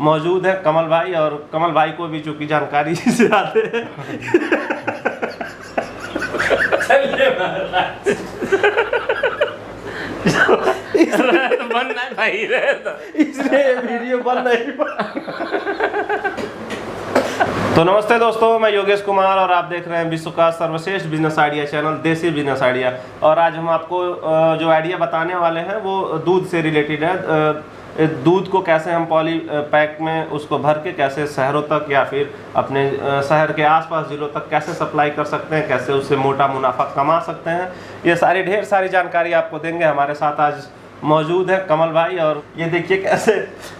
मौजूद है कमल भाई, और कमल भाई को भी चूंकि जानकारी से आते हैं बनना है भाई, इसलिए वीडियो बन नहीं तो नमस्ते दोस्तों, मैं योगेश कुमार और आप देख रहे हैं विश्व का सर्वश्रेष्ठ बिजनेस आइडिया चैनल देसी बिजनेस आइडिया। और आज हम आपको जो आइडिया बताने वाले हैं वो दूध से रिलेटेड है। दूध को कैसे हम पॉली पैक में उसको भर के कैसे शहरों तक या फिर अपने शहर के आसपास जिलों तक कैसे सप्लाई कर सकते हैं, कैसे उससे मोटा मुनाफा कमा सकते हैं, ये सारी ढेर सारी जानकारी आपको देंगे। हमारे साथ आज मौजूद है कमल भाई। और ये देखिए कैसे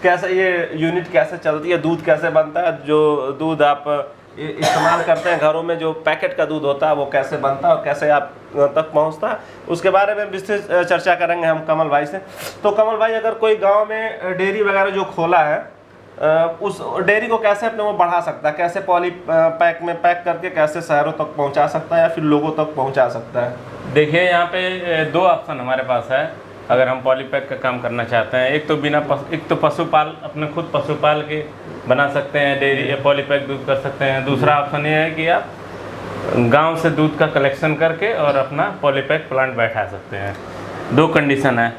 कैसे ये यूनिट कैसे चलती है, दूध कैसे बनता है, जो दूध आप इस्तेमाल करते हैं घरों में, जो पैकेट का दूध होता है वो कैसे बनता है और कैसे आप तक पहुंचता है, उसके बारे में विस्तृत चर्चा करेंगे हम कमल भाई से। तो कमल भाई, अगर कोई गांव में डेयरी वगैरह जो खोला है, उस डेयरी को कैसे अपने वो बढ़ा सकता है, कैसे पॉली पैक में पैक करके कैसे शहरों तक पहुंचा सकता है या फिर लोगों तक पहुंचा सकता है? देखिए, यहाँ पे दो ऑप्शन हमारे पास है अगर हम पॉलीपैक का काम करना चाहते हैं। एक तो पशुपाल, अपने खुद पशुपाल के बना सकते हैं डेयरी या पॉलीपैक दूध कर सकते हैं। दूसरा ऑप्शन ये है कि आप गांव से दूध का कलेक्शन करके और अपना पॉलीपैक प्लांट बैठा सकते हैं। दो कंडीशन है।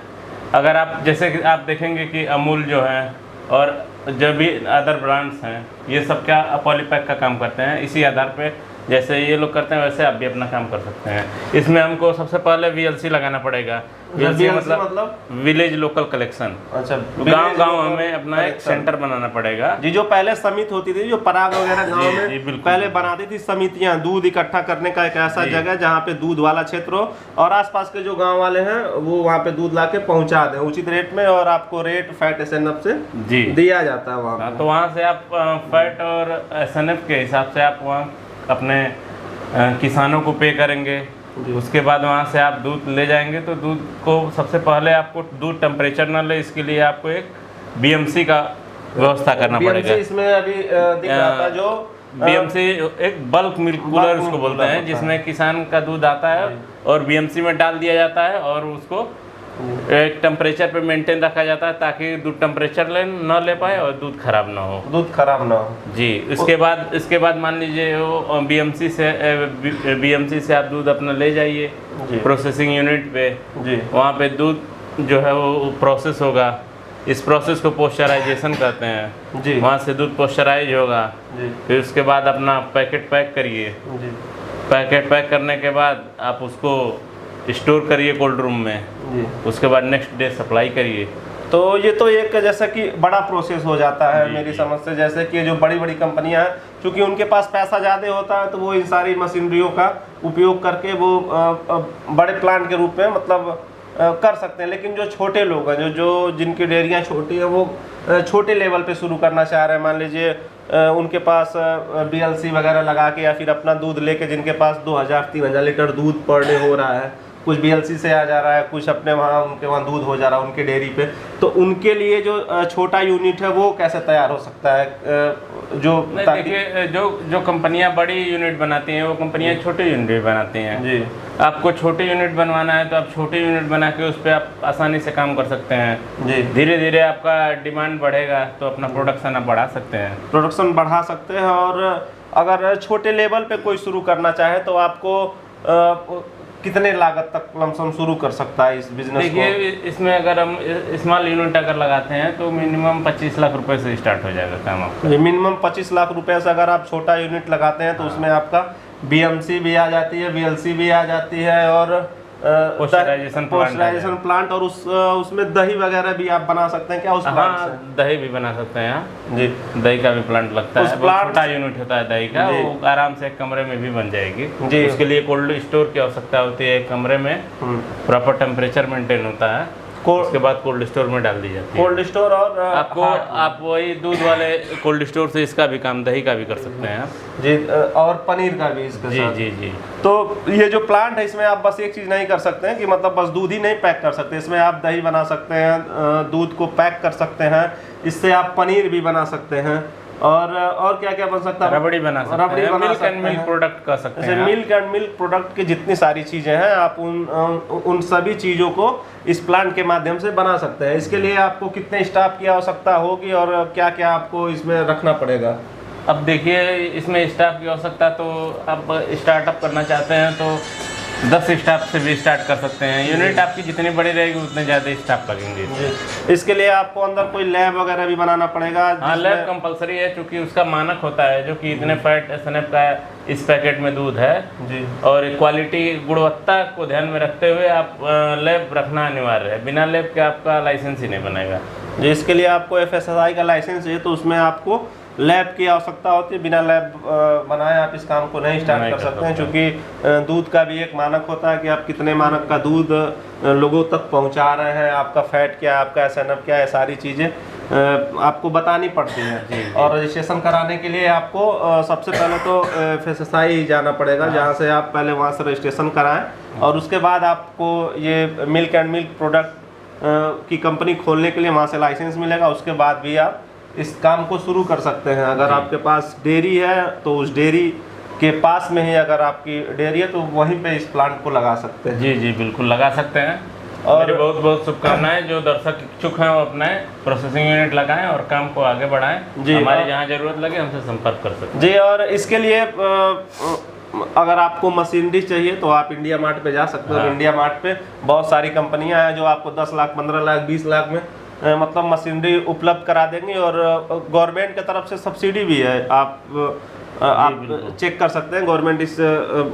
अगर आप जैसे कि आप देखेंगे कि अमूल जो है और जो भी अदर ब्रांड्स हैं, ये सब क्या पॉलीपैक का काम करते हैं। इसी आधार पे जैसे ये लोग करते हैं वैसे आप भी अपना काम कर सकते हैं। इसमें हमको सबसे पहले VLC लगाना पड़ेगा। VLC मतलब विलेज लोकल कलेक्शन। अच्छा, गांव हमें अपना एक सेंटर बनाना पड़ेगा। जी, जो पहले समिति होती थी, जो पराग वगैरह गांव में पहले बनाती थी समितियां, दूध इकट्ठा करने का एक ऐसा जगह जहां पे दूध वाला क्षेत्र हो और आसपास के जो गांव वाले हैं वो वहां पे दूध लाके पहुंचा दें उचित रेट में, और आपको रेट फैट SNF से दिया जाता है वहाँ। तो वहाँ से आप फैट और SNF के हिसाब से आप वहाँ अपने किसानों को पे करेंगे। उसके बाद वहाँ से आप दूध ले जाएंगे। तो दूध को सबसे पहले आपको दूध टेम्परेचर ना ले, इसके लिए आपको एक BMC का व्यवस्था करना पड़ेगा। इसमें अभी दिख रहा था जो BMC एक बल्क मिल्क कूलर उसको बोलते हैं, जिसमें किसान का दूध आता है और BMC में डाल दिया जाता है और उसको एक टेम्परेचर पे मेंटेन रखा जाता है ताकि दूध टेम्परेचर न ले पाए और दूध खराब ना हो। जी। इसके बाद मान लीजिए वो BMC से आप दूध अपना ले जाइए प्रोसेसिंग यूनिट पे। वहाँ पे दूध जो है वो प्रोसेस होगा। इस प्रोसेस को पोस्चराइजेशन कहते हैं। वहाँ से दूध पोस्चराइज होगा। फिर उसके बाद अपना पैकेट पैक करिए। पैकेट पैक करने के बाद आप उसको स्टोर करिए कोल्ड रूम में। उसके बाद नेक्स्ट डे सप्लाई करिए। तो ये तो एक जैसा कि बड़ा प्रोसेस हो जाता है मेरी समझ से। जैसे कि जो बड़ी बड़ी कंपनियां हैं, क्योंकि उनके पास पैसा ज़्यादा होता है तो वो इन सारी मशीनरियों का उपयोग करके वो बड़े प्लांट के रूप में मतलब कर सकते हैं। लेकिन जो छोटे लोग हैं, जो जिनकी डेयरियाँ छोटी हैं, वो छोटे लेवल पे शुरू करना चाह रहे हैं, मान लीजिए उनके पास BLC वगैरह लगा के या फिर अपना दूध लेके, जिनके पास 2000-3000 लीटर दूध पर डे हो रहा है, कुछ BLC से आ जा रहा है, कुछ अपने उनके वहाँ दूध हो जा रहा है उनके डेयरी पे, तो उनके लिए जो छोटा यूनिट है वो कैसे तैयार हो सकता है? देखिए, जो कंपनियां बड़ी यूनिट बनाती हैं वो कंपनियां छोटे यूनिट बनाती हैं। जी। आपको छोटे यूनिट बनवाना है तो आप छोटे यूनिट बना के उस पर आप आसानी से काम कर सकते हैं। जी। धीरे धीरे आपका डिमांड बढ़ेगा तो अपना प्रोडक्शन आप बढ़ा सकते हैं। प्रोडक्शन बढ़ा सकते हैं। और अगर छोटे लेवल पे कोई शुरू करना चाहे तो आपको कितने लागत तक लमसम शुरू कर सकता है इस बिजनेस को? देखिए, इसमें अगर हम स्मॉल यूनिट अगर लगाते हैं तो मिनिमम 25 लाख रुपए से स्टार्ट हो जाएगा काम आपका। मिनिमम 25 लाख रुपए से अगर आप छोटा यूनिट लगाते हैं तो उसमें आपका BMC भी आ जाती है, VLC भी आ जाती है और पोस्चराइजेशन प्लांट, और उसमें दही वगैरह भी आप बना सकते हैं क्या उस प्लांट से? दही भी बना सकते हैं जी। दही का भी प्लांट लगता है। छोटा यूनिट होता है दही का, वो आराम से एक कमरे में भी बन जाएगी जी। उसके लिए कोल्ड स्टोर की आवश्यकता होती है। एक कमरे में प्रॉपर टेम्परेचर मेंटेन होता है। उसके बाद कोल्ड स्टोर में डाल दी जाती है। कोल्ड स्टोर और आप वही दूध वाले कोल्ड स्टोर से इसका भी काम, दही का भी कर सकते हैं जी, और पनीर का भी इसके साथ। जी। तो ये जो प्लांट है इसमें आप बस एक चीज़ नहीं कर सकते हैं कि मतलब बस दूध ही नहीं पैक कर सकते, इसमें आप दही बना सकते हैं, दूध को पैक कर सकते हैं, इससे आप पनीर भी बना सकते हैं, और क्या क्या बन सकता है? रबड़ी बना सकते रबड़ी हैं, बना मिल्क एंड सकते मिल्क हैं। प्रोडक्ट कर सकते जैसे हैं। मिल्क एंड मिल्क प्रोडक्ट की जितनी सारी चीजें हैं आप उन सभी चीजों को इस प्लांट के माध्यम से बना सकते हैं। इसके लिए आपको कितने स्टाफ की आवश्यकता होगी और क्या क्या आपको इसमें रखना पड़ेगा? अब देखिए, इसमें स्टाफ की आवश्यकता, तो आप स्टार्टअप करना चाहते हैं तो 10 स्टाफ से भी स्टार्ट कर सकते हैं। यूनिट आपकी जितनी बड़ी रहेगी उतने ज़्यादा स्टाफ लगेंगे। इसके लिए आपको अंदर कोई लैब वगैरह भी बनाना पड़ेगा? हाँ, लैब कंपलसरी है, क्योंकि उसका मानक होता है जो कि इतने फैट SNF का इस पैकेट में दूध है जी। और क्वालिटी गुणवत्ता को ध्यान में रखते हुए आप लैब रखना अनिवार्य है। बिना लैब के आपका लाइसेंस ही नहीं बनेगा। जी, इसके लिए आपको FSSAI का लाइसेंस है, तो उसमें आपको लैब की आवश्यकता होती है। बिना लैब बनाए आप इस काम को नहीं स्टार्ट कर सकते हैं, क्योंकि दूध का भी एक मानक होता है कि आप कितने मानक का दूध लोगों तक पहुंचा रहे हैं, आपका फैट क्या है, आपका SNF क्या है, सारी चीज़ें आपको बतानी पड़ती हैं। और रजिस्ट्रेशन कराने के लिए आपको सबसे पहले तो FSSAI जाना पड़ेगा, जहाँ से आप पहले वहाँ से रजिस्ट्रेशन कराएं और उसके बाद आपको ये मिल्क एंड मिल्क प्रोडक्ट की कंपनी खोलने के लिए वहाँ से लाइसेंस मिलेगा। उसके बाद भी आप इस काम को शुरू कर सकते हैं। अगर आपके पास डेयरी है तो उस डेयरी के पास में ही अगर आपकी डेयरी है तो वहीं पे इस प्लांट को लगा सकते हैं। जी जी, बिल्कुल लगा सकते हैं। और मेरी बहुत बहुत शुभकामनाएं। जो दर्शक इच्छुक हैं वो अपने प्रोसेसिंग यूनिट लगाएं और काम को आगे बढ़ाएं। जी, हमारी जहां जरूरत लगे हमसे संपर्क कर सकते हैं। जी, और इसके लिए अगर आपको मशीनरी चाहिए तो आप इंडिया मार्ट पे जा सकते हो। हाँ। इंडिया मार्ट पे बहुत सारी कंपनियां हैं जो आपको 10 लाख 15 लाख 20 लाख में मतलब मशीनरी उपलब्ध करा देंगी। और गवर्नमेंट की तरफ से सब्सिडी भी है। आप चेक कर सकते हैं, गवर्नमेंट इस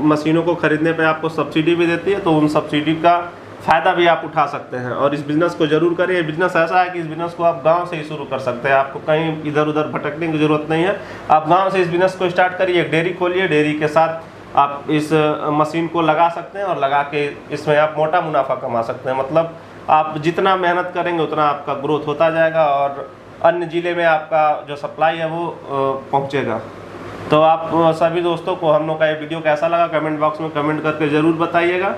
मशीनों को खरीदने पे आपको सब्सिडी भी देती है, तो उन सब्सिडी का फ़ायदा भी आप उठा सकते हैं। और इस बिज़नेस को जरूर करें। ये बिज़नेस ऐसा है कि इस बिज़नेस को आप गांव से ही शुरू कर सकते हैं, आपको कहीं इधर उधर भटकने की ज़रूरत नहीं है। आप गांव से इस बिज़नेस को स्टार्ट करिए, एक डेयरी खोलिए, डेयरी के साथ आप इस मशीन को लगा सकते हैं और लगा के इसमें आप मोटा मुनाफा कमा सकते हैं। मतलब आप जितना मेहनत करेंगे उतना आपका ग्रोथ होता जाएगा और अन्य ज़िले में आपका जो सप्लाई है वो पहुँचेगा। तो आप सभी दोस्तों को हम लोग का ये वीडियो कैसा लगा कमेंट बॉक्स में कमेंट करके ज़रूर बताइएगा।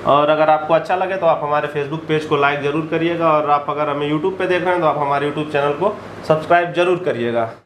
और अगर आपको अच्छा लगे तो आप हमारे फेसबुक पेज को लाइक ज़रूर करिएगा। और आप अगर हमें यूट्यूब पे देख रहे हैं तो आप हमारे यूट्यूब चैनल को सब्सक्राइब ज़रूर करिएगा।